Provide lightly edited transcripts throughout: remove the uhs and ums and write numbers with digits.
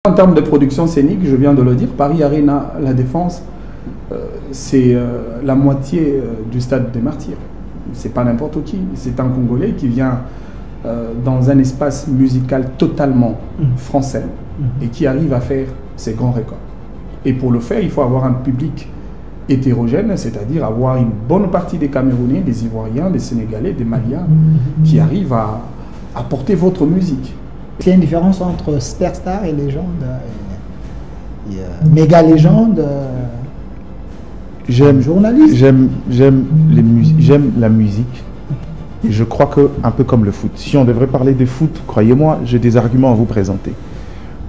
En termes de production scénique, je viens de le dire, Paris Arena, La Défense, c'est la moitié du stade des Martyrs. C'est pas n'importe qui, c'est un Congolais qui vient dans un espace musical totalement français et qui arrive à faire ses grands records. Et pour le faire, il faut avoir un public hétérogène, c'est-à-dire avoir une bonne partie des Camerounais, des Ivoiriens, des Sénégalais, des Maliens qui arrivent à porter votre musique. Il y a une différence entre superstar et légende, méga légende, journaliste. J'aime la musique. Et je crois que, un peu comme le foot, si on devrait parler de foot, croyez-moi, j'ai des arguments à vous présenter.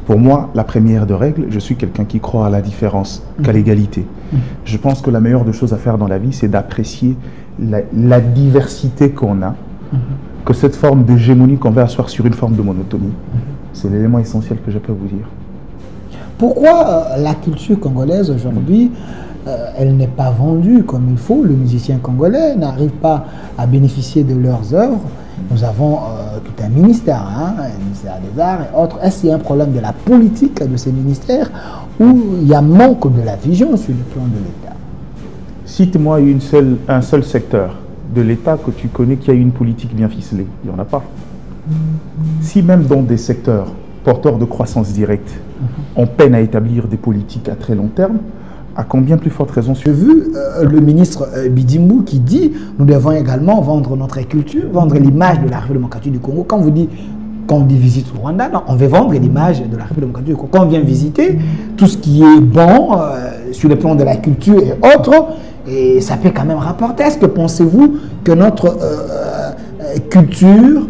Pour moi, la première de règle, je suis quelqu'un qui croit à la différence, qu'à l'égalité. Je pense que la meilleure des choses à faire dans la vie, c'est d'apprécier la diversité qu'on a, que cette forme d'hégémonie qu'on veut asseoir sur une forme de monotonie. C'est l'élément essentiel que je peux vous dire. Pourquoi la culture congolaise aujourd'hui, elle n'est pas vendue comme il faut? Le musicien congolais n'arrive pas à bénéficier de leurs œuvres. Nous avons tout un ministère, le ministère des Arts et autres. Est-ce qu'il y a un problème de la politique de ces ministères ou il y a manque de la vision sur le plan de l'État? Cite-moi un seul secteur de l'État que tu connais qui a une politique bien ficelée. Il n'y en a pas. Si même dans des secteurs porteurs de croissance directe, on peine à établir des politiques à très long terme, à combien plus forte raison? J'ai vu le ministre Bidimou qui dit nous devons également vendre notre culture, vendre l'image de la République démocratique du Congo. Quand on dit visite au Rwanda, non, on veut vendre l'image de la République démocratique du Congo. Quand on vient visiter tout ce qui est bon sur le plan de la culture et autres, et ça peut quand même rapporter. Est-ce que pensez-vous que notre culture,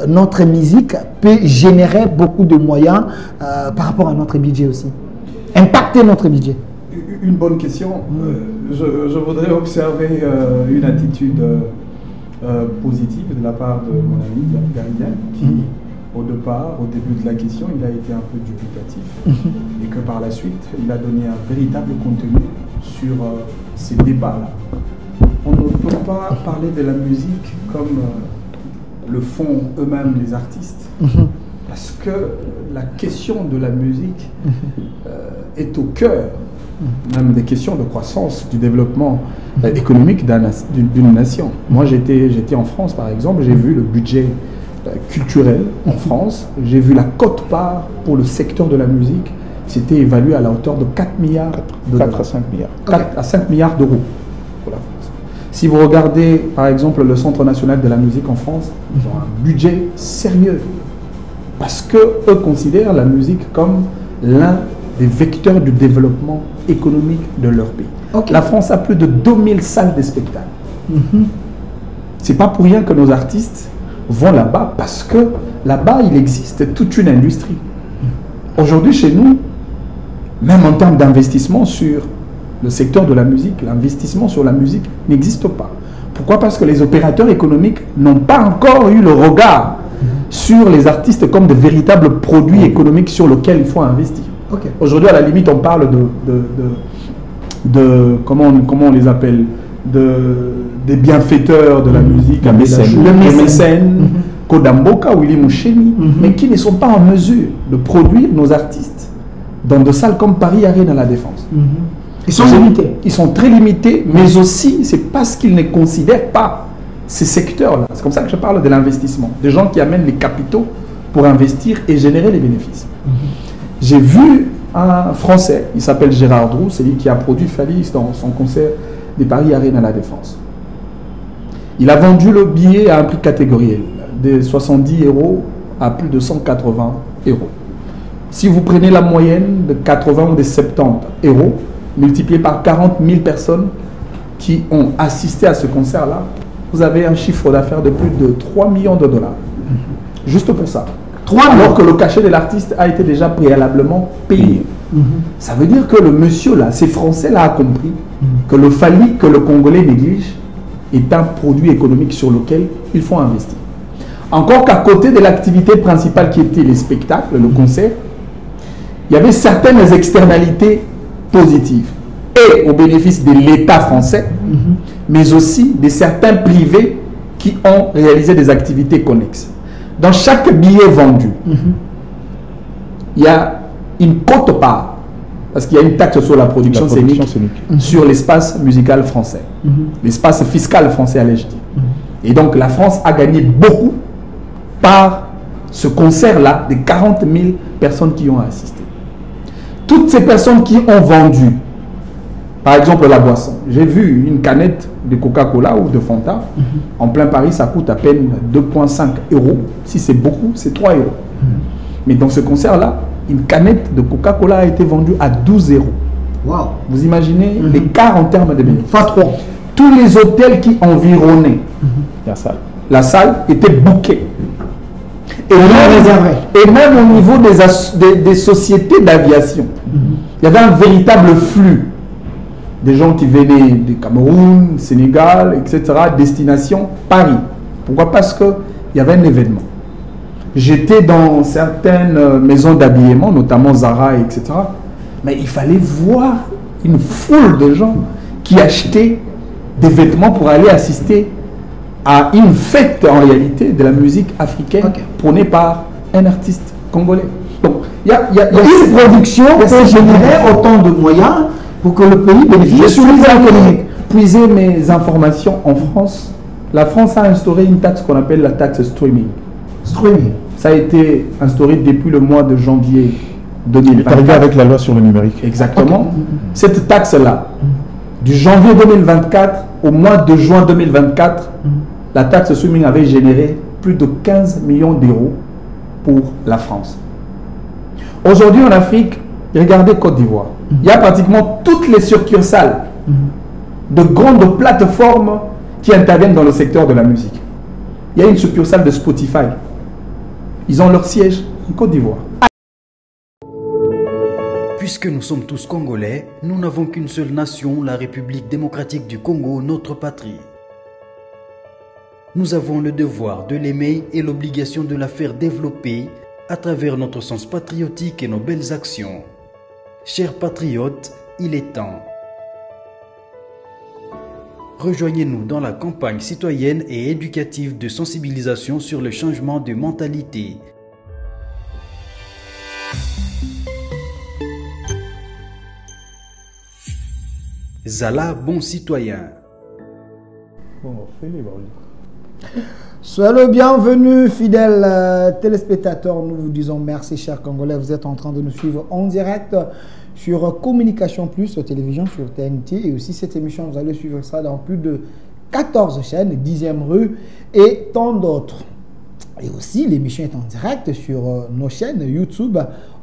notre musique peut générer beaucoup de moyens par rapport à notre budget aussi? Impacter notre budget? Une bonne question. Je voudrais observer une attitude positive de la part de mon ami Garidien qui, au début de la question, il a été un peu dubitatif et que par la suite, il a donné un véritable contenu sur ces débats-là. On ne peut pas parler de la musique comme le font eux-mêmes les artistes, parce que la question de la musique est au cœur même des questions de croissance, du développement économique d'une nation. Moi, j'étais en France, par exemple, j'ai vu le budget culturel en France, j'ai vu la quote-part pour le secteur de la musique, c'était évalué à la hauteur de 4 milliards de 4 à 5 milliards. 4 à 5 milliards d'euros pour la France. Si vous regardez, par exemple, le Centre national de la musique en France, ils ont un budget sérieux, parce qu'eux considèrent la musique comme l'un des vecteurs du développement économique de leur pays. La France a plus de 2000 salles de spectacle. C'est pas pour rien que nos artistes vont là-bas, parce que là-bas, il existe toute une industrie. Aujourd'hui, chez nous, même en termes d'investissement sur le secteur de la musique, l'investissement sur la musique n'existe pas. Pourquoi? Parce que les opérateurs économiques n'ont pas encore eu le regard sur les artistes comme de véritables produits économiques sur lesquels il faut investir. Aujourd'hui, à la limite, on parle de comment on les appelle, des bienfaiteurs de la musique, les mécènes, Kodamboka, Willy Moucheni, mais qui ne sont pas en mesure de produire nos artistes dans des salles comme Paris Arena La Défense. Ils sont limités. Ils sont très limités, mais aussi c'est parce qu'ils ne considèrent pas ces secteurs-là. C'est comme ça que je parle de l'investissement, des gens qui amènent les capitaux pour investir et générer les bénéfices. J'ai vu un Français, il s'appelle Gérard Drou, c'est lui qui a produit Falis dans son concert des Paris Arena La Défense. Il a vendu le billet à un prix catégoriel, de 70 € à plus de 180 €. Si vous prenez la moyenne de 80 ou de 70 €, multiplié par 40 000 personnes qui ont assisté à ce concert-là, vous avez un chiffre d'affaires de plus de 3 millions de $. Juste pour ça. Alors que le cachet de l'artiste a été déjà préalablement payé. Ça veut dire que le monsieur là, ces Français là, a compris que le Fali que le Congolais néglige est un produit économique sur lequel il faut investir. Encore qu'à côté de l'activité principale qui était les spectacles, le concert, il y avait certaines externalités positives et au bénéfice de l'État français, mais aussi de certains privés qui ont réalisé des activités connexes. Dans chaque billet vendu, il y a une quote-part, parce qu'il y a une taxe sur la production scénique sur l'espace musical français, l'espace fiscal français, allais-je dire. Et donc la France a gagné beaucoup par ce concert-là des 40 000 personnes qui ont assisté. Toutes ces personnes qui ont vendu, par exemple la boisson, j'ai vu une canette de Coca-Cola ou de Fanta, en plein Paris, ça coûte à peine 2,5 €. Si c'est beaucoup, c'est 3 €. Mais dans ce concert-là, une canette de Coca-Cola a été vendue à 12 €. Wow. Vous imaginez l'écart en termes de bénéfices. Pas trop. Tous les hôtels qui environnaient la salle étaient bookés. Et même au niveau des sociétés d'aviation, il y avait un véritable flux. Des gens qui venaient du Cameroun, Sénégal, etc., destination Paris. Pourquoi? Parce qu'il y avait un événement. J'étais dans certaines maisons d'habillement, notamment Zara, etc., mais il fallait voir une foule de gens qui achetaient des vêtements pour aller assister à une fête, en réalité, de la musique africaine prônée par un artiste congolais. Donc, il y a une production peut générer autant de moyens pour que le pays bénéficie. Je suis allé puiser mes informations en France. La France a instauré une taxe qu'on appelle la taxe streaming. Streaming. Ça a été instauré depuis le mois de janvier 2024. Il est arrivé avec la loi sur le numérique. Exactement. Cette taxe-là, du janvier 2024 au mois de juin 2024, la taxe streaming avait généré plus de 15 millions d'euros pour la France. Aujourd'hui en Afrique, regardez Côte d'Ivoire. Il y a pratiquement toutes les succursales de grandes plateformes qui interviennent dans le secteur de la musique. Il y a une succursale de Spotify. Ils ont leur siège en Côte d'Ivoire. Puisque nous sommes tous Congolais, nous n'avons qu'une seule nation, la République démocratique du Congo, notre patrie. Nous avons le devoir de l'aimer et l'obligation de la faire développer à travers notre sens patriotique et nos belles actions. Chers patriotes, il est temps. Rejoignez-nous dans la campagne citoyenne et éducative de sensibilisation sur le changement de mentalité. Zala, bon citoyen. Soyez le bienvenu, fidèles téléspectateurs. Nous vous disons merci, chers Congolais. Vous êtes en train de nous suivre en direct sur Communication Plus, sur télévision, sur TNT. Et aussi cette émission, vous allez suivre ça dans plus de 14 chaînes, 10e rue et tant d'autres. Et aussi, l'émission est en direct sur nos chaînes YouTube,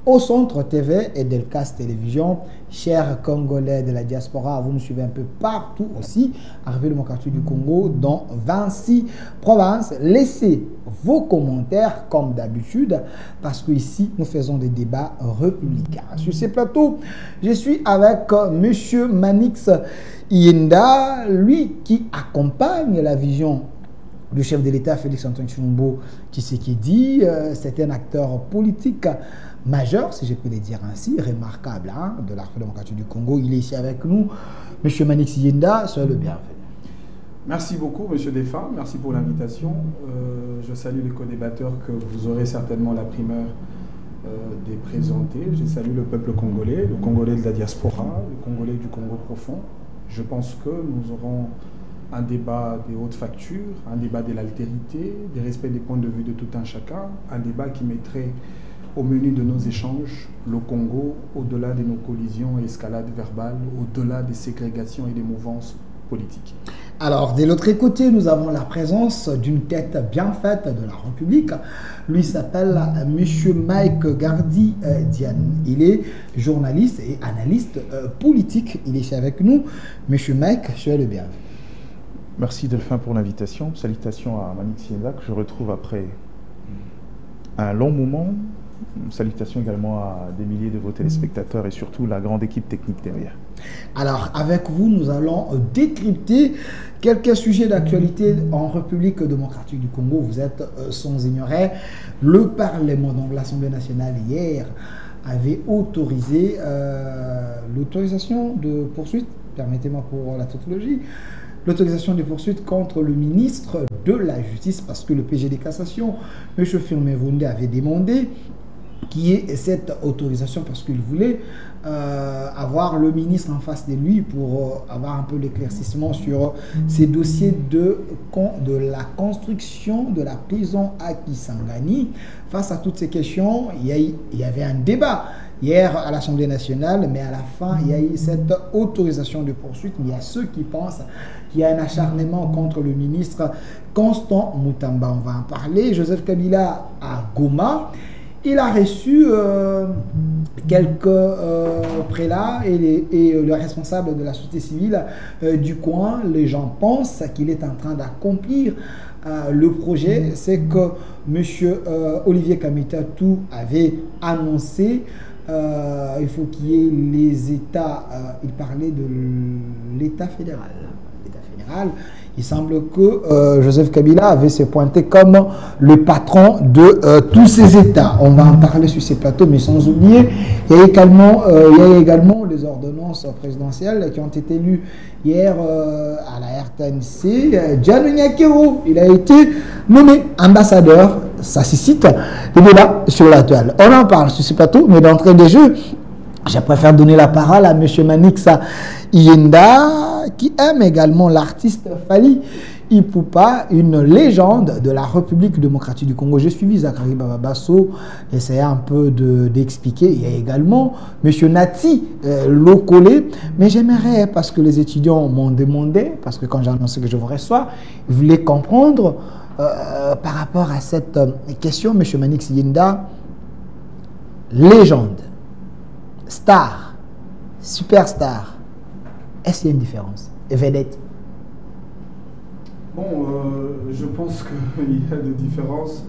Au Centre TV et Delcas Télévision. Chers Congolais de la diaspora, vous nous suivez un peu partout aussi, à République démocratique du Congo, dans 26 provinces. Laissez vos commentaires comme d'habitude, parce qu'ici, nous faisons des débats républicains. Sur ces plateaux, je suis avec M. Manix Yenda, lui qui accompagne la vision du chef de l'État, Félix-Antoine Tshilombo Tshisekedi. C'est un acteur politique majeur, si je peux le dire ainsi, remarquable de la République démocratique du Congo. Il est ici avec nous. Monsieur Manix Yenda, soyez le bienvenu. Merci beaucoup, Monsieur Défunt. Merci pour l'invitation. Je salue les co-débatteurs que vous aurez certainement la primeur de présenter. Je salue le peuple congolais, le Congolais de la diaspora, le Congolais du Congo profond. Je pense que nous aurons un débat des hautes factures, un débat de l'altérité, des respects des points de vue de tout un chacun, un débat qui mettrait au menu de nos échanges le Congo au-delà de nos collisions et escalades verbales, au-delà des ségrégations et des mouvances politiques. Alors, de l'autre côté, nous avons la présence d'une tête bien faite de la République. Lui s'appelle M. Mike Gardi Diane. Il est journaliste et analyste politique. Il est ici avec nous. M. Mike, soyez le bienvenu. Merci Delphin pour l'invitation. Salutations à Manix Yenda que je retrouve après un long moment. Salutations également à des milliers de vos téléspectateurs et surtout la grande équipe technique derrière. Alors, avec vous, nous allons décrypter quelques sujets d'actualité en République démocratique du Congo. Vous êtes sans ignorer le Parlement, donc l'Assemblée nationale hier, avait autorisé l'autorisation de poursuite, permettez-moi pour la tautologie, l'autorisation de poursuite contre le ministre de la Justice parce que le PG de cassation, M. Firmin Vondé, avait demandé qui est cette autorisation, parce qu'il voulait avoir le ministre en face de lui pour avoir un peu l'éclaircissement sur ces dossiers de la construction de la prison à Kisangani. Face à toutes ces questions, il y avait un débat hier à l'Assemblée nationale, mais à la fin, il y a eu cette autorisation de poursuite. Mais il y a ceux qui pensent qu'il y a un acharnement contre le ministre Constant Mutamba. On va en parler. Joseph Kabila à Goma. Il a reçu quelques prélats et le responsable de la société civile du coin. Les gens pensent qu'il est en train d'accomplir le projet. C'est que M. Olivier Kamitatou avait annoncé il faut qu'il y ait les États, il parlait de l'État fédéral. Il semble que Joseph Kabila avait se pointé comme le patron de tous ces États. On va en parler sur ces plateaux, mais sans oublier, il y a également les ordonnances présidentielles qui ont été lues hier à la RTNC. Diallo Nyakero, il a été nommé ambassadeur. Ça suscite le débat sur la toile. On en parle sur ces plateaux, mais d'entrée de jeu, je préfère donner la parole à M. Manixa Iyenda, qui aime également l'artiste Fally Ipupa, une légende de la République démocratique du Congo. J'ai suivi Zachary Bababasso, essayé un peu d'expliquer. Il y a également M. Nati Lokole, mais j'aimerais, parce que les étudiants m'ont demandé, parce que quand j'ai annoncé que je vous reçois, ils voulaient comprendre par rapport à cette question, M. Manix Yenda, légende, star, superstar, est-ce qu'il y a une différence? Et vedette? Bon, je pense qu'il y a des différences,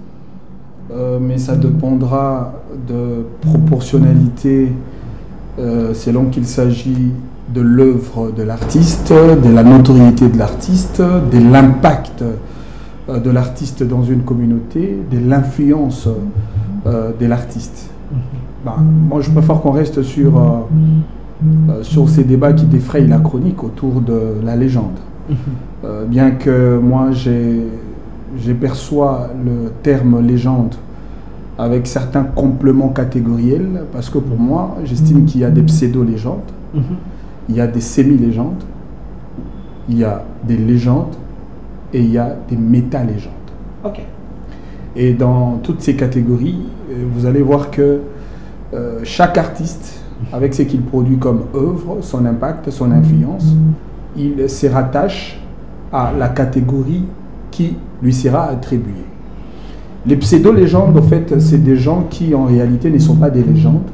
mais ça dépendra de proportionnalité selon qu'il s'agit de l'œuvre de l'artiste, de la notoriété de l'artiste, de l'impact de l'artiste dans une communauté, de l'influence de l'artiste. Moi, je préfère qu'on reste sur ces débats qui défrayent la chronique autour de la légende. Bien que moi, je perçois le terme légende avec certains compléments catégoriels, parce que pour moi, j'estime qu'il y a des pseudo-légendes, il y a des semi-légendes, il y a des légendes, et il y a des méta-légendes. Okay. Et dans toutes ces catégories, vous allez voir que chaque artiste, avec ce qu'il produit comme œuvre, son impact, son influence, il se rattache à la catégorie qui lui sera attribuée. Les pseudo-légendes, en fait, c'est des gens qui, en réalité, ne sont pas des légendes,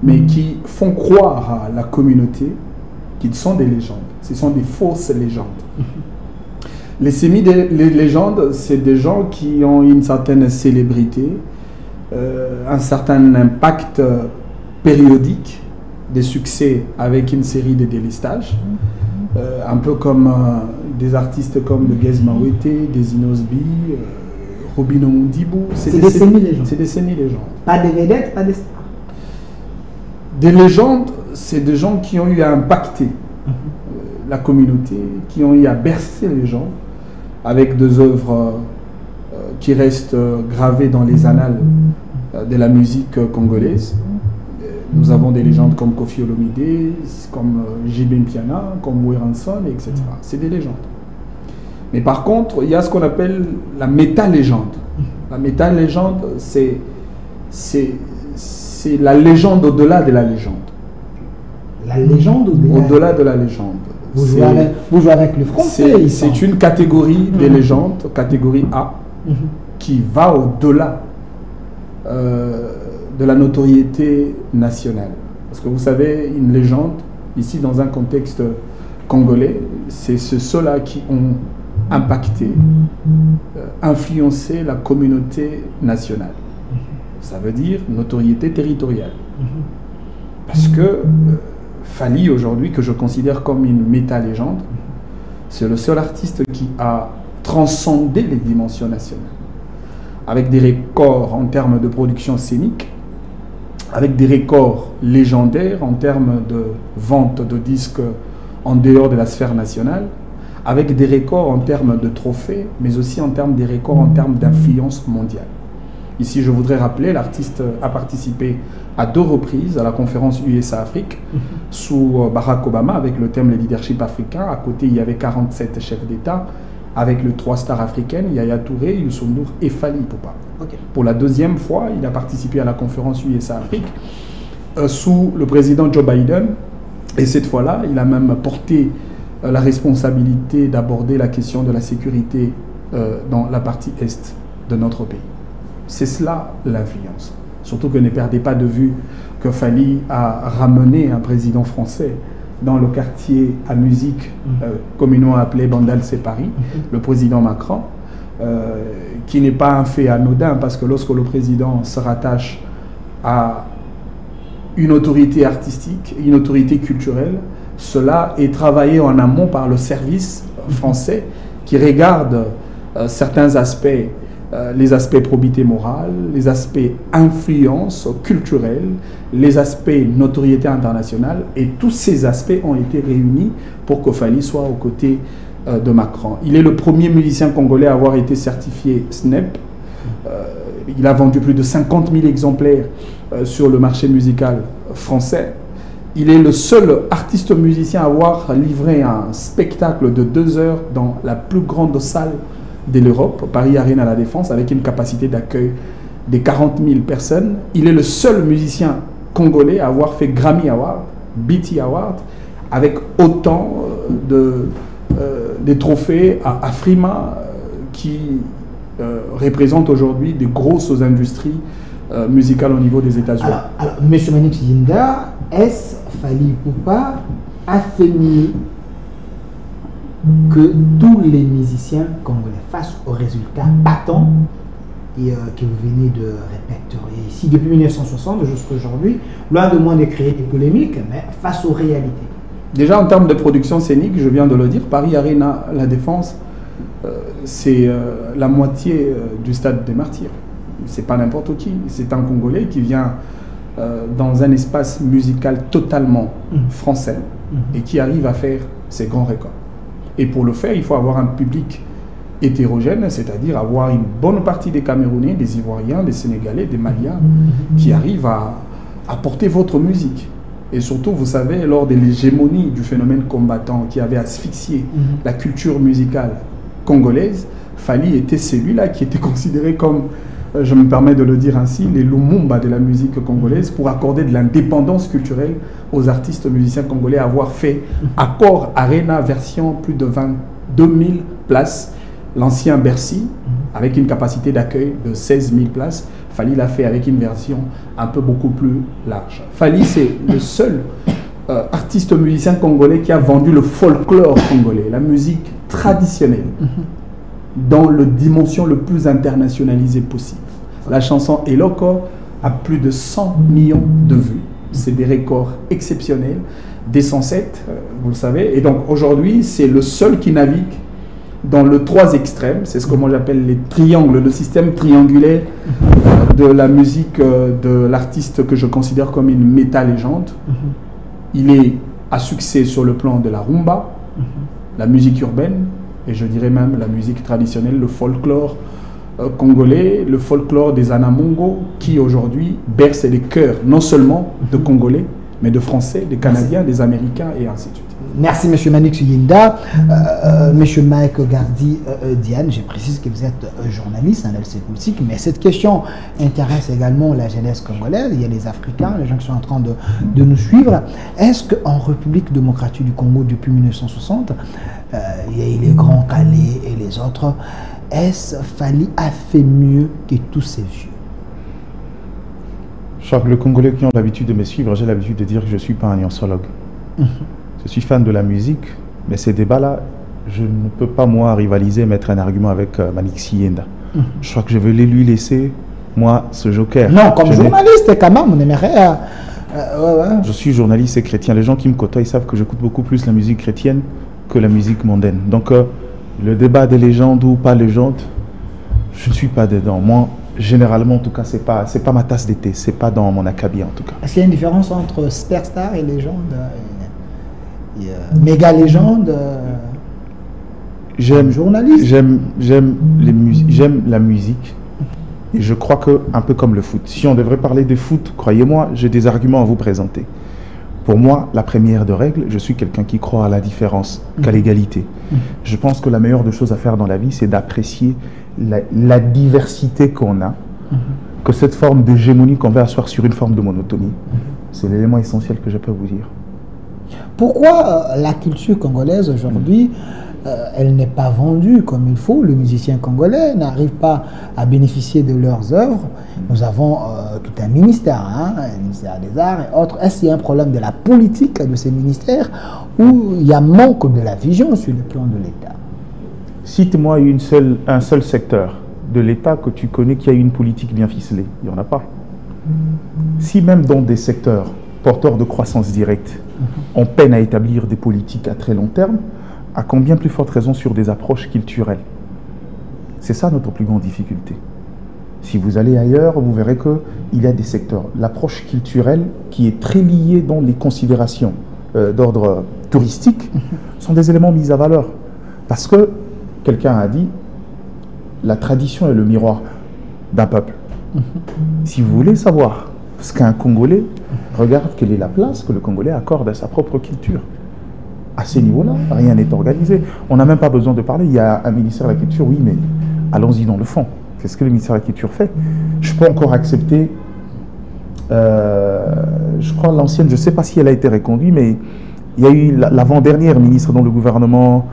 mais qui font croire à la communauté qu'ils sont des légendes. Ce sont des fausses légendes. Les semi-légendes, c'est des gens qui ont une certaine célébrité, un certain impact périodique, des succès avec une série de délestages, un peu comme des artistes comme le Gez Mawete, des Inosbi, Robin Ondibou. C'est des semi-légendes. C'est des semi-légendes. Pas des vedettes, pas des stars. Des légendes, c'est des gens qui ont eu à impacter la communauté, qui ont eu à bercer les gens avec des œuvres qui restent gravées dans les annales de la musique congolaise. Nous avons des légendes comme Kofi Olomide, comme J.B. Mpiana, comme Weranson, etc. C'est des légendes. Mais par contre, il y a ce qu'on appelle la méta-légende. La méta-légende, c'est la légende au-delà de la légende. La légende au-delà de la légende. Vous jouez avec le français. C'est une catégorie des légendes, catégorie A, qui va au-delà de la notoriété nationale. Parce que vous savez, une légende, ici dans un contexte congolais, c'est ceux-là qui ont impacté, influencé la communauté nationale. Ça veut dire notoriété territoriale. Parce que Fally, aujourd'hui, que je considère comme une méta-légende, c'est le seul artiste qui a transcendé les dimensions nationales, avec des records en termes de production scénique, avec des records légendaires en termes de vente de disques en dehors de la sphère nationale, avec des records en termes de trophées, mais aussi en termes des records en termes d'influence mondiale. Ici, je voudrais rappeler, l'artiste a participé à 2 reprises à la conférence USA-Afrique sous Barack Obama avec le thème « Le leadership africain ». À côté, il y avait 47 chefs d'État avec les 3 stars africaines, Yaya Touré, Youssou N'Dour et Fally Ipupa. Pour la 2e fois, il a participé à la conférence USA-Afrique sous le président Joe Biden. Et cette fois-là, il a même porté la responsabilité d'aborder la question de la sécurité dans la partie est de notre pays. C'est cela l'influence. Surtout que ne perdez pas de vue que Fally a ramené un président français dans le quartier à musique communément appelé Bandal c'est Paris, le président Macron, qui n'est pas un fait anodin parce que lorsque le président se rattache à une autorité artistique, une autorité culturelle, cela est travaillé en amont par le service français qui regarde certains aspects, les aspects probité morale, les aspects influence culturelle, les aspects notoriété internationale, et tous ces aspects ont été réunis pour que Fally soit aux côtés de Macron. Il est le premier musicien congolais à avoir été certifié SNEP. Il a vendu plus de 50 000 exemplaires sur le marché musical français. Il est le seul artiste musicien à avoir livré un spectacle de 2 heures dans la plus grande salle de l'Europe, Paris Arena à la Défense, avec une capacité d'accueil de 40 000 personnes. Il est le seul musicien congolais à avoir fait Grammy Award, BET Award, avec autant de trophées à Afrima qui représente aujourd'hui des grosses industries musicales au niveau des États-Unis. Alors, M. Manix Yinda, est-ce Fally Ipupa a fait mieux que tous les musiciens congolais face aux résultats battants que vous venez de répertorier ici depuis 1960 jusqu'à aujourd'hui, loin de moi de créer des polémiques, mais face aux réalités? Déjà en termes de production scénique, je viens de le dire, Paris Arena, la Défense, c'est la moitié du stade des Martyrs. C'est pas n'importe qui, c'est un Congolais qui vient dans un espace musical totalement français et qui arrive à faire ses grands records. Et pour le faire, il faut avoir un public hétérogène, c'est-à-dire avoir une bonne partie des Camerounais, des Ivoiriens, des Sénégalais, des Maliens qui arrivent à porter votre musique. Et surtout, vous savez, lors de l'hégémonie du phénomène combattant qui avait asphyxié la culture musicale congolaise, Fally était celui-là qui était considéré comme, je me permets de le dire ainsi, les Lumumba de la musique congolaise, pour accorder de l'indépendance culturelle aux artistes musiciens congolais, avoir fait Accor Arena version plus de 22 000 places, l'ancien Bercy, avec une capacité d'accueil de 16 000 places. Fally l'a fait avec une version un peu beaucoup plus large. Fally, c'est le seul artiste musicien congolais qui a vendu le folklore congolais, la musique traditionnelle, dans le dimension le plus internationalisée possible. La chanson Eloko a plus de 100 millions de vues. C'est des records exceptionnels, des 107, vous le savez. Et donc aujourd'hui, c'est le seul qui navigue dans le 3 extrêmes. C'est ce que moi j'appelle les triangles, le système triangulaire de la musique de l'artiste que je considère comme une méta-légende. Il est à succès sur le plan de la rumba, la musique urbaine, et je dirais même la musique traditionnelle, le folklore congolais, le folklore des Anamongo, qui aujourd'hui berce les cœurs non seulement de Congolais, mais de Français, des Canadiens, des Américains et ainsi de suite. Merci M. Manix Yinda. M. Mike Gardi Diane, je précise que vous êtes journaliste, analyste politique, mais cette question intéresse également la jeunesse congolaise. Il y a les Africains, les gens qui sont en train de nous suivre. Est-ce qu'en République démocratique du Congo, depuis 1960, il y a eu les grands Calais et les autres, est-ce Fally a fait mieux que tous ces vieux? Je crois que les Congolais qui ont l'habitude de me suivre, j'ai l'habitude de dire que je ne suis pas un nyansologue. Je suis fan de la musique, mais ces débats-là, je ne peux pas, moi, rivaliser, mettre un argument avec Manix Yinda. Je crois que je vais lui laisser, moi, ce joker. Non, comme journaliste, quand même, on aimerait... Je suis journaliste et chrétien. Les gens qui me côtoient, ils savent que j'écoute beaucoup plus la musique chrétienne que la musique mondaine. Donc, le débat des légendes ou pas légendes, je ne suis pas dedans. Moi, généralement, en tout cas, c'est pas ma tasse d'été. C'est pas dans mon acabit, en tout cas. Est-ce qu'il y a une différence entre superstar et légende? Méga légende, j'aime journaliste. J'aime la musique Et je crois que, un peu comme le foot, si on devrait parler de foot, croyez-moi, j'ai des arguments à vous présenter. Pour moi, la première de règle, je suis quelqu'un qui croit à la différence, qu'à l'égalité. Je pense que la meilleure des choses à faire dans la vie, c'est d'apprécier la diversité qu'on a, que cette forme d'hégémonie qu'on veut asseoir sur une forme de monotonie. C'est l'élément essentiel que je peux vous dire. Pourquoi la culture congolaise aujourd'hui, elle n'est pas vendue comme il faut? Le musicien congolais n'arrive pas à bénéficier de leurs œuvres. Nous avons tout un ministère, le ministère des Arts et autres. Est-ce qu'il y a un problème de la politique de ces ministères ou il y a manque de la vision sur le plan de l'État? Cite-moi un seul secteur de l'État que tu connais qui a une politique bien ficelée. Il n'y en a pas. Si même dans des secteurs porteurs de croissance directe, on peine à établir des politiques à très long terme, à combien plus forte raison sur des approches culturelles? C'est ça notre plus grande difficulté. Si vous allez ailleurs, vous verrez qu'il y a des secteurs. L'approche culturelle qui est très liée dans les considérations d'ordre touristique sont des éléments mis à valeur. Parce que quelqu'un a dit, la tradition est le miroir d'un peuple. Si vous voulez savoir ce qu'un Congolais, regarde quelle est la place que le Congolais accorde à sa propre culture. À ces niveaux-là, rien n'est organisé. On n'a même pas besoin de parler. Il y a un ministère de la Culture, oui, mais allons-y dans le fond. Qu'est-ce que le ministère de la Culture fait? Je peux encore accepter, je crois l'ancienne, je ne sais pas si elle a été reconduite, mais il y a eu l'avant-dernière ministre dans le gouvernement,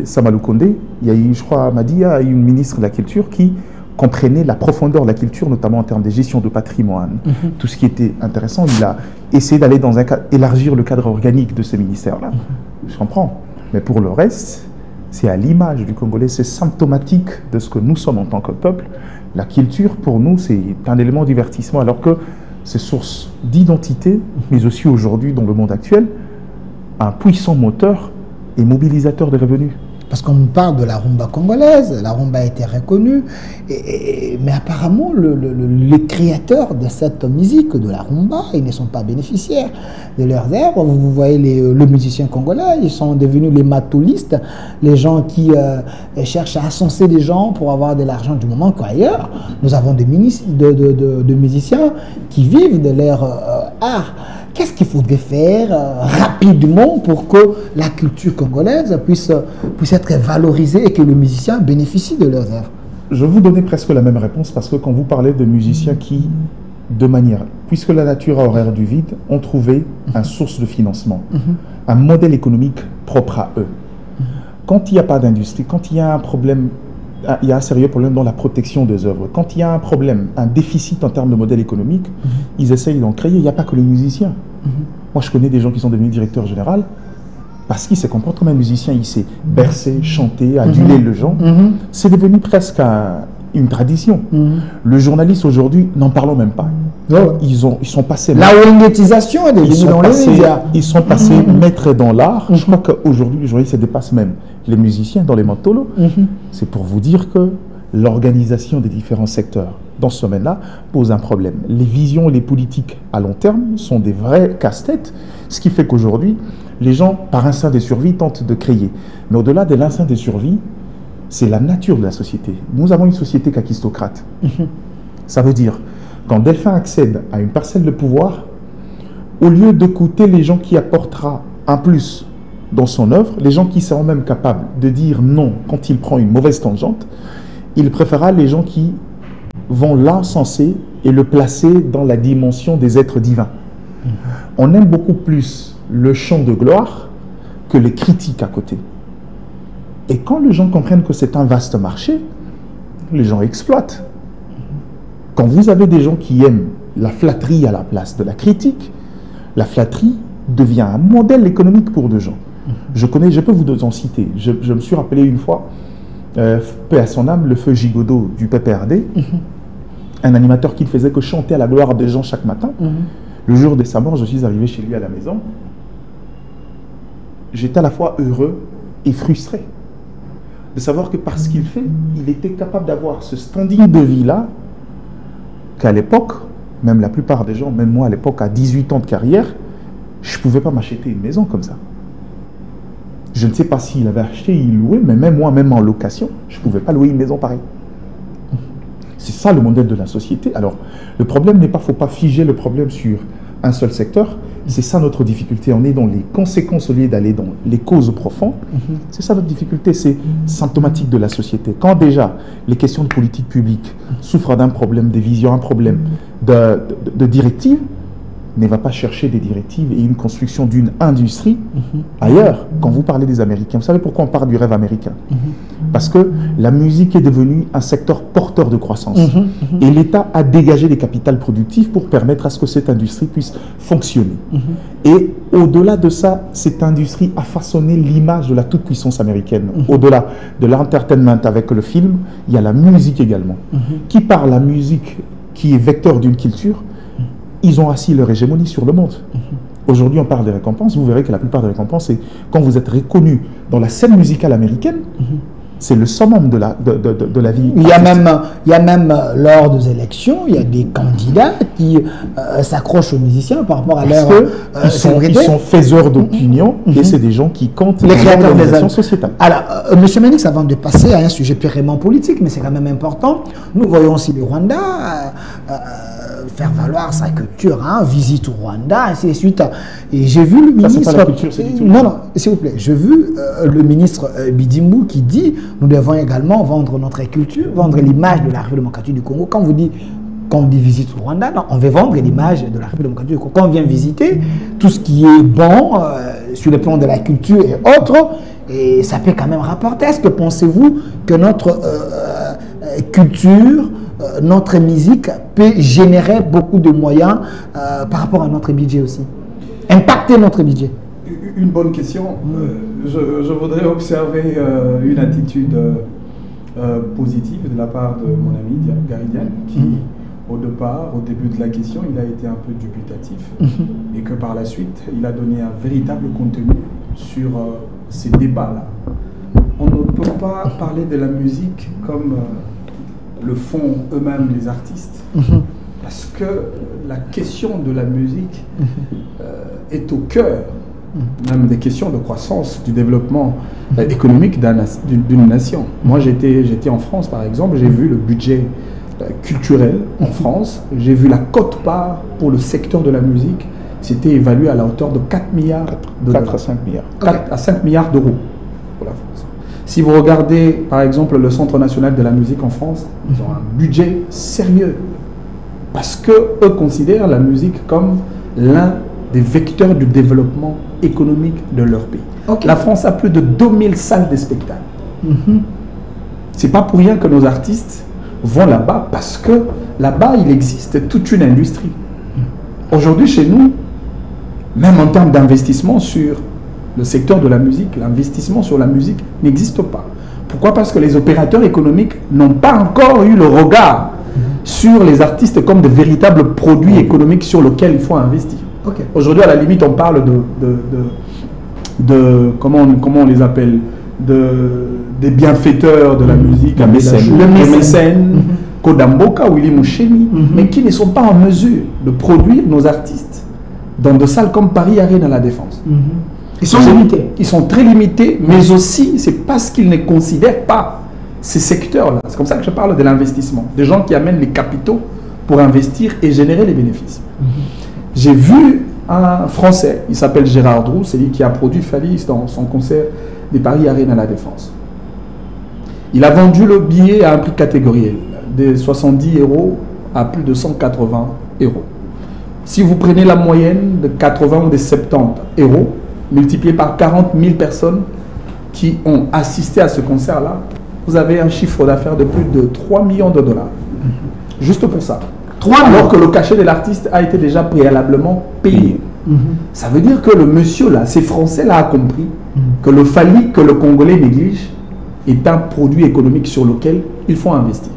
Samalou Kondé. Il y a eu, je crois, Madia, une ministre de la Culture qui comprenait la profondeur de la culture, notamment en termes de gestion de patrimoine. Tout ce qui était intéressant, il a essayé d'aller dans un cadre, élargir le cadre organique de ces ministères-là. Je comprends. Mais pour le reste, c'est à l'image du Congolais, c'est symptomatique de ce que nous sommes en tant que peuple. La culture, pour nous, c'est un élément de divertissement, alors que c'est source d'identité, mais aussi aujourd'hui, dans le monde actuel, un puissant moteur et mobilisateur de revenus. Parce qu'on nous parle de la rumba congolaise, la rumba a été reconnue, mais apparemment les créateurs de cette musique, de la rumba, ils ne sont pas bénéficiaires de leurs œuvres. Vous voyez les musiciens congolais, ils sont devenus les matoulistes, les gens qui cherchent à ascenser des gens pour avoir de l'argent, du moment qu'ailleurs, nous avons des musiciens qui vivent de leur art. Qu'est-ce qu'il faudrait faire rapidement pour que la culture congolaise puisse être valorisée et que les musiciens bénéficient de leurs œuvres? Je vais vous donner presque la même réponse parce que quand vous parlez de musiciens qui, de manière, puisque la nature a horreur du vide, ont trouvé une source de financement, un modèle économique propre à eux. Quand il n'y a pas d'industrie, quand il y a un problème, il y a un sérieux problème dans la protection des œuvres, quand il y a un problème, un déficit en termes de modèle économique, ils essayent d'en créer. Il n'y a pas que les musiciens. Moi, je connais des gens qui sont devenus directeurs généraux parce qu'ils se comportent comme un musicien. Il sait bercer, chanter, aduler les gens. C'est devenu presque une tradition. Le journaliste aujourd'hui, n'en parlons même pas. Ils sont passés... La monétisation est devenue dans les médias. Ils sont passés maîtres dans l'art. Je crois qu'aujourd'hui, les journalistes se dépassent même les musiciens dans les mantolos. C'est pour vous dire que l'organisation des différents secteurs dans ce domaine-là pose un problème. Les visions et les politiques à long terme sont des vrais casse-têtes, ce qui fait qu'aujourd'hui, les gens, par instinct de survie, tentent de créer. Mais au-delà de l'instinct de survie, c'est la nature de la société. Nous avons une société kakistocrate. Ça veut dire, quand Delphin accède à une parcelle de pouvoir, au lieu d'écouter les gens qui apportera un plus dans son œuvre, les gens qui seront même capables de dire non quand il prend une mauvaise tangente, il préférera les gens qui vont l'encenser et le placer dans la dimension des êtres divins. On aime beaucoup plus le chant de gloire que les critiques à côté. Et quand les gens comprennent que c'est un vaste marché, les gens exploitent. Quand vous avez des gens qui aiment la flatterie à la place de la critique, la flatterie devient un modèle économique pour des gens. Je peux vous en citer. Je me suis rappelé une fois, paix à son âme, le feu Gigodo du PPRD, un animateur qui ne faisait que chanter à la gloire des gens chaque matin. Le jour de sa mort, je suis arrivé chez lui à la maison. J'étais à la fois heureux et frustré de savoir que parce qu'il fait, il était capable d'avoir ce standing de vie-là, qu'à l'époque, même la plupart des gens, même moi à l'époque, à 18 ans de carrière, je ne pouvais pas m'acheter une maison comme ça. Je ne sais pas s'il avait acheté, il louait, mais même moi, même en location, je ne pouvais pas louer une maison pareille. C'est ça le modèle de la société. Alors, le problème n'est pas, faut pas figer le problème sur un seul secteur. C'est ça notre difficulté. On est dans les conséquences au lieu d'aller dans les causes profondes. C'est ça notre difficulté. C'est symptomatique de la société. Quand déjà les questions de politique publique souffrent d'un problème de vision, un problème de directive, ne va pas chercher des directives et une construction d'une industrie ailleurs. Quand vous parlez des Américains, vous savez pourquoi on parle du rêve américain? Parce que la musique est devenue un secteur porteur de croissance. Et l'État a dégagé des capitales productifs pour permettre à ce que cette industrie puisse fonctionner. Et au-delà de ça, cette industrie a façonné l'image de la toute-puissance américaine. Au-delà de l'entertainment avec le film, il y a la musique également. Qui par la musique, qui est vecteur d'une culture, ils ont assis leur hégémonie sur le monde. Aujourd'hui, on parle des récompenses. Vous verrez que la plupart des récompenses, c'est quand vous êtes reconnu dans la scène musicale américaine, c'est le summum de la vie. Il y a même lors des élections, il y a des candidats qui s'accrochent aux musiciens par rapport à leur ils sont faiseurs d'opinion et c'est des gens qui comptent les créateurs des actions sociétales. Alors, M. Menix, avant de passer à un sujet purement politique, mais c'est quand même important, nous voyons aussi le Rwanda faire valoir sa culture, visite au Rwanda, ainsi de suite. Et j'ai vu le ministre... Ça, c'est pas la culture, c'est du tout. Non, s'il vous plaît. J'ai vu le ministre Bidimbu qui dit nous devons également vendre notre culture, vendre l'image de la République démocratique du Congo. Quand on dit visite au Rwanda, non, on veut vendre l'image de la République démocratique du Congo. Quand on vient visiter tout ce qui est bon sur le plan de la culture et autres, et ça peut quand même rapporter. Est-ce que pensez-vous que notre culture, notre musique peut générer beaucoup de moyens par rapport à notre budget aussi, impacter notre budget? Une bonne question. Je voudrais observer une attitude positive de la part de mon ami Garidien qui, au départ, au début de la question, il a été un peu dubitatif et que par la suite, il a donné un véritable contenu sur ces débats-là. On ne peut pas parler de la musique comme le font eux-mêmes les artistes, parce que la question de la musique est au cœur même des questions de croissance, du développement économique d'une nation. Moi, j'étais en France, par exemple, j'ai vu le budget culturel en France, j'ai vu la quote-part pour le secteur de la musique, c'était évalué à la hauteur de 4 milliards de 4 à 5 milliards. 4 à 5 milliards d'euros pour la France. Si vous regardez, par exemple, le Centre national de la musique en France, ils ont un budget sérieux, parce qu'eux considèrent la musique comme l'un des vecteurs du développement économique de leur pays. La France a plus de 2000 salles de spectacle. C'est pas pour rien que nos artistes vont là-bas, parce que là-bas, il existe toute une industrie. Aujourd'hui, chez nous, même en termes d'investissement sur le secteur de la musique, l'investissement sur la musique n'existe pas. Pourquoi? Parce que les opérateurs économiques n'ont pas encore eu le regard sur les artistes comme de véritables produits économiques sur lesquels il faut investir. Aujourd'hui, à la limite, on parle comment on les appelle, des bienfaiteurs de la musique, le mécène, Kodamboka, Willy Mouchemi, mais qui ne sont pas en mesure de produire nos artistes dans des salles comme Paris Arena à la Défense. Ils sont limités. Ils sont très limités, mais aussi, c'est parce qu'ils ne considèrent pas ces secteurs-là. C'est comme ça que je parle de l'investissement. Des gens qui amènent les capitaux pour investir et générer les bénéfices. J'ai vu un Français, il s'appelle Gérard Drou, c'est lui qui a produit Falis dans son concert des Paris Arena à la Défense. Il a vendu le billet à un prix catégoriel, de 70 € à plus de 180 €. Si vous prenez la moyenne de 80 ou de 70 €, multiplié par 40 000 personnes qui ont assisté à ce concert-là, vous avez un chiffre d'affaires de plus de 3 millions de $. Juste pour ça. Alors que le cachet de l'artiste a été déjà préalablement payé. Ça veut dire que le monsieur-là, ces Français-là, a compris que le Fali que le Congolais néglige est un produit économique sur lequel il faut investir.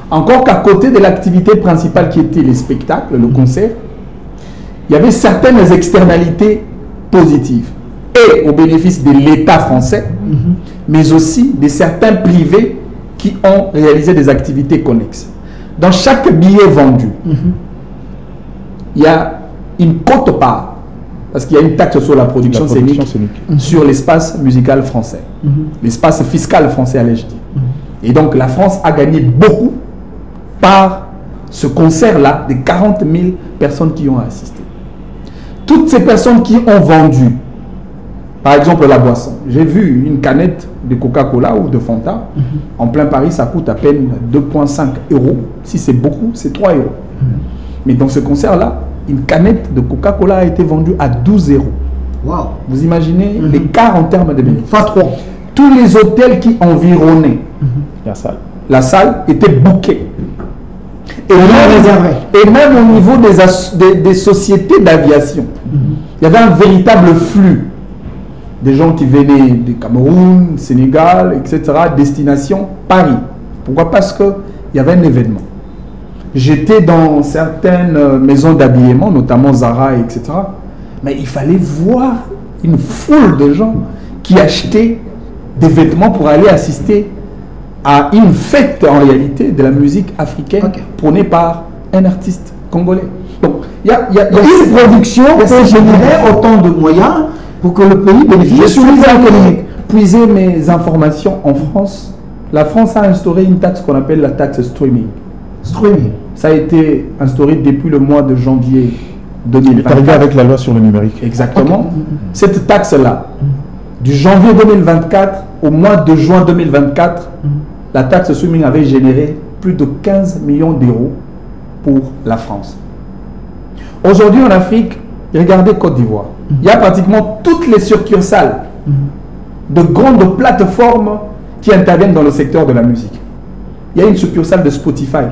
Encore qu'à côté de l'activité principale qui était les spectacles, le concert, il y avait certaines externalités positives et au bénéfice de l'État français, mais aussi de certains privés qui ont réalisé des activités connexes. Dans chaque billet vendu, il y a une quote-part, parce qu'il y a une taxe sur la production scénique sur l'espace musical français, l'espace fiscal français, allais-je dire. Et donc la France a gagné beaucoup par ce concert-là des 40 000 personnes qui ont assisté. Toutes ces personnes qui ont vendu, par exemple la boisson. J'ai vu une canette de Coca-Cola ou de Fanta. En plein Paris, ça coûte à peine 2,5 euros. Si c'est beaucoup, c'est 3 euros. Mais dans ce concert-là, une canette de Coca-Cola a été vendue à 12 euros. Wow. Vous imaginez l'écart en termes de bénéfices. Fois 3. Tous les hôtels qui environnaient la salle étaient bookés. Et même au niveau des sociétés d'aviation, il y avait un véritable flux. Des gens qui venaient du Cameroun, Sénégal, etc. Destination Paris. Pourquoi? Parce qu'il y avait un événement. J'étais dans certaines maisons d'habillement, notamment Zara, etc. Mais il fallait voir une foule de gens qui achetaient des vêtements pour aller assister à une fête en réalité de la musique africaine prônée par un artiste congolais. Donc, il y a une production peut générer autant de moyens pour que le pays bénéficie sur les économiques. Puiser mes informations en France, la France a instauré une taxe qu'on appelle la taxe streaming. Streaming. Ça a été instauré depuis le mois de janvier 2024. Arrivé avec la loi sur le numérique. Exactement. Cette taxe-là, du janvier 2024 au mois de juin 2024, la taxe streaming avait généré plus de 15 millions d'euros pour la France. Aujourd'hui en Afrique, regardez Côte d'Ivoire. Il y a pratiquement toutes les succursales de grandes plateformes qui interviennent dans le secteur de la musique. Il y a une succursale de Spotify.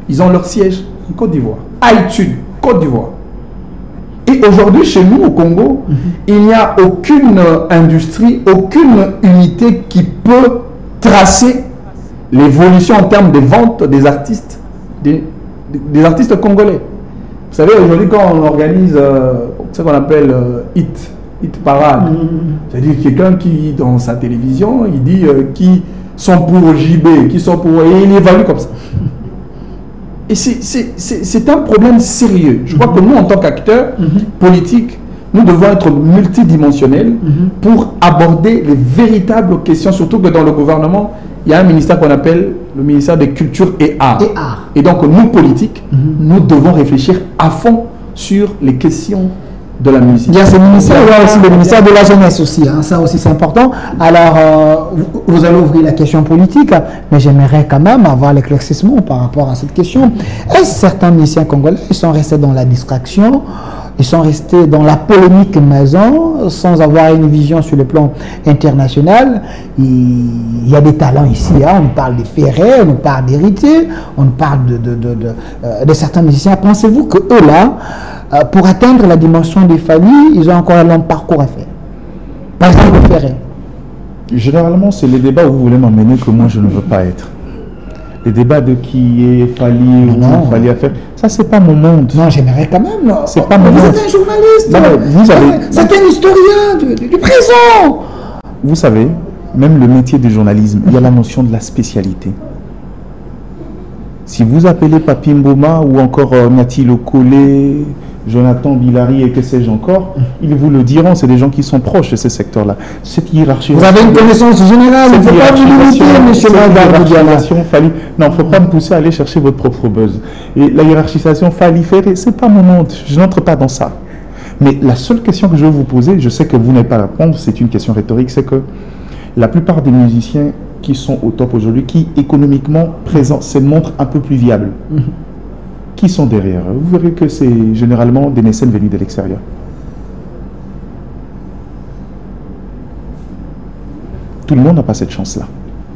Ils ont leur siège en Côte d'Ivoire. iTunes, Côte d'Ivoire. Et aujourd'hui, chez nous, au Congo, il n'y a aucune industrie, aucune unité qui peut tracer l'évolution en termes de vente des artistes, des artistes congolais. Vous savez, aujourd'hui, quand on organise ce qu'on appelle Hit Parade, c'est-à-dire quelqu'un qui, dans sa télévision, il dit qui sont pour JB, qui sont pour... Et il évalue comme ça. Et c'est un problème sérieux. Je crois que nous, en tant qu'acteurs politiques, nous devons être multidimensionnels pour aborder les véritables questions, surtout que dans le gouvernement, il y a un ministère qu'on appelle le ministère de Culture et Arts. Et donc, nous, politiques, nous devons réfléchir à fond sur les questions de la musique. Il y a ce ministère, il y a aussi le ministère de la jeunesse aussi, hein, ça aussi c'est important. Alors, vous allez ouvrir la question politique, mais j'aimerais quand même avoir l'éclaircissement par rapport à cette question. Est-ce certains musiciens congolais sont restés dans la distraction, ils sont restés dans la polémique maison, sans avoir une vision sur le plan international? Il y a des talents ici, hein, on parle des Ferré, on parle d'héritiers, on parle de certains musiciens. Pensez-vous que eux là, pour atteindre la dimension des familles, ils ont encore un long parcours à faire? Par exemple, le Ferré. Généralement, c'est les débats où vous voulez m'emmener que moi je ne veux pas être. Les débats de qui est Fali ou Fali à faire, ça c'est pas mon monde. Non, j'aimerais quand même. C'est pas mon monde. Vous êtes un journaliste. Non, c'est un historien du présent. Vous savez, même le métier du journalisme, il y a la notion de la spécialité. Si vous appelez Papi Mboma ou encore Nyati Lokole, Jonathan Bilari et que sais-je encore, ils vous le diront, c'est des gens qui sont proches de ce secteur-là. Cette hiérarchie... Vous avez une connaissance générale, il ne faut pas vous limiter, monsieur Fali. Non, il ne faut pas me pousser à aller chercher votre propre buzz. Et la hiérarchisation Fali Ferré, ce n'est pas mon monde, je n'entre pas dans ça. Mais la seule question que je veux vous poser, je sais que vous n'allez pas répondre, c'est une question rhétorique, c'est que la plupart des musiciens qui sont au top aujourd'hui, qui économiquement présentent, se montrent un peu plus viables, qui sont derrière? Vous verrez que c'est généralement des mécènes venus de l'extérieur. Tout le monde n'a pas cette chance-là.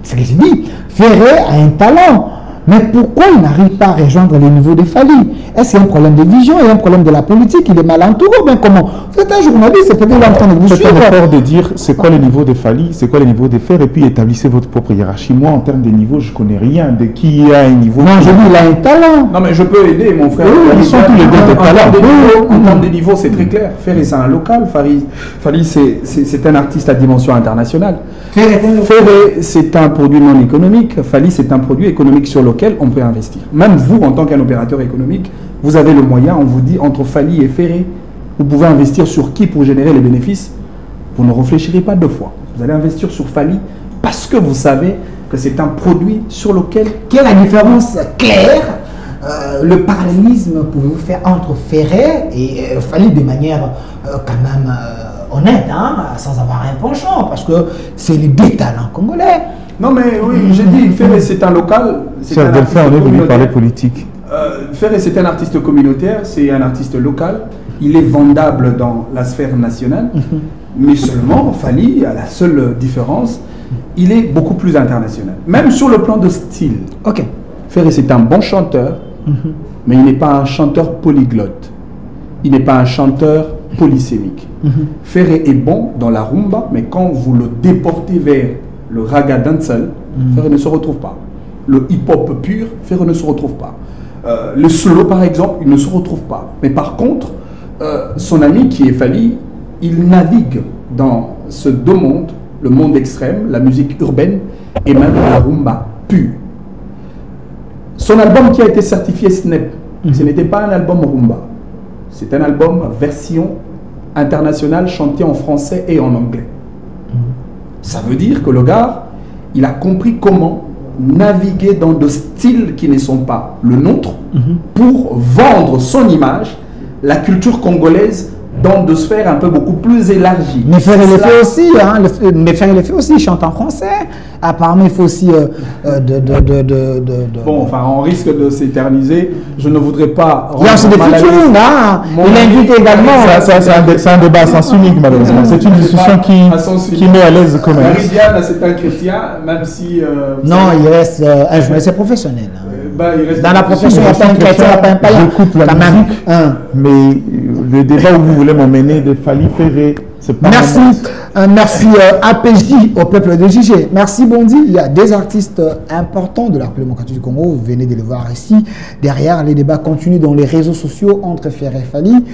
C'est ce que j'ai dit. Ferré a un talent. Mais pourquoi il n'arrive pas à rejoindre les niveaux de Fali? Est-ce qu'il y a un problème de vision, il y a un problème de la politique, il est mal entouré? Ben comment? Vous êtes un journaliste, c'est peut-être en train de vous suivre. C'est pas de dire c'est quoi le niveau de Fali, c'est quoi le niveau de Fer, et puis établissez votre propre hiérarchie. Moi, en termes de niveau, je connais rien de qui a un niveau. Non, je dis, il a un talent. Non, mais je peux aider mon frère. Oui, ils sont tous les deux de talent. En termes de niveau, c'est très clair. Ferré, c'est un local. Fali, c'est un artiste à dimension internationale. Ferré, c'est un produit non économique. Fali, c'est un produit économique sur lequel on peut investir. Même vous, en tant qu'un opérateur économique, vous avez le moyen, on vous dit, entre Fali et Ferré, vous pouvez investir sur qui pour générer les bénéfices? Vous ne réfléchirez pas deux fois. Vous allez investir sur Fali parce que vous savez que c'est un produit sur lequel... Quelle est la différence claire, le parallélisme pouvez-vous faire entre Ferré et Fally de manière quand même honnête, hein, sans avoir un penchant, parce que c'est les deux talents congolais. Non mais oui, j'ai dit, Ferré c'est un local, c'est un artiste communautaire. Parler politique. Ferré c'est un artiste communautaire, c'est un artiste local, il est vendable dans la sphère nationale, mais seulement, Fally, à la seule différence, il est beaucoup plus international, même sur le plan de style. Ok. Ferré c'est un bon chanteur, mais il n'est pas un chanteur polyglotte, il n'est pas un chanteur polysémique. Ferré est bon dans la rumba, mais quand vous le déportez vers le raga dancehall, Ferré ne se retrouve pas. Le hip-hop pur, Ferré ne se retrouve pas. Le slow, par exemple, il ne se retrouve pas. Mais par contre, son ami qui est Fally, il navigue dans ce deux mondes, le monde extrême, la musique urbaine et même la rumba pure. Son album qui a été certifié SNEP, ce n'était pas un album rumba. C'est un album version internationale chanté en français et en anglais. Ça veut dire que le gars, il a compris comment naviguer dans des styles qui ne sont pas le nôtre pour vendre son image, la culture congolaise dans des sphères un peu beaucoup plus élargies. Mais Ferré le fait aussi, hein, mais Ferré le fait aussi, il chante en français. Apparemment, il faut aussi Bon, enfin, on risque de s'éterniser. Je ne voudrais pas... Il y a aussi des futurs, hein. Il invite également... C'est un débat sans unique, malheureusement. C'est une discussion qui met à l'aise quand même. Maridiane, c'est un chrétien, même si... non, il reste un journaliste professionnel. Il reste dans la profession, il n'y a pas un chrétien, il n'y a pas un païen. J'écoute la musique, mais le débat où vous voulez m'emmener de Fally Ferré, c'est pas... Merci, merci APJ au peuple de JG. Merci Bondi. Il y a des artistes importants de la République démocratique du Congo. Vous venez de les voir ici. Derrière, les débats continuent dans les réseaux sociaux entre Ferré et Fally,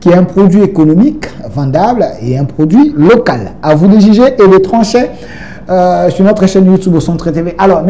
qui est un produit économique vendable et un produit local. À vous de juger et de trancher sur notre chaîne YouTube au Centre TV. Alors,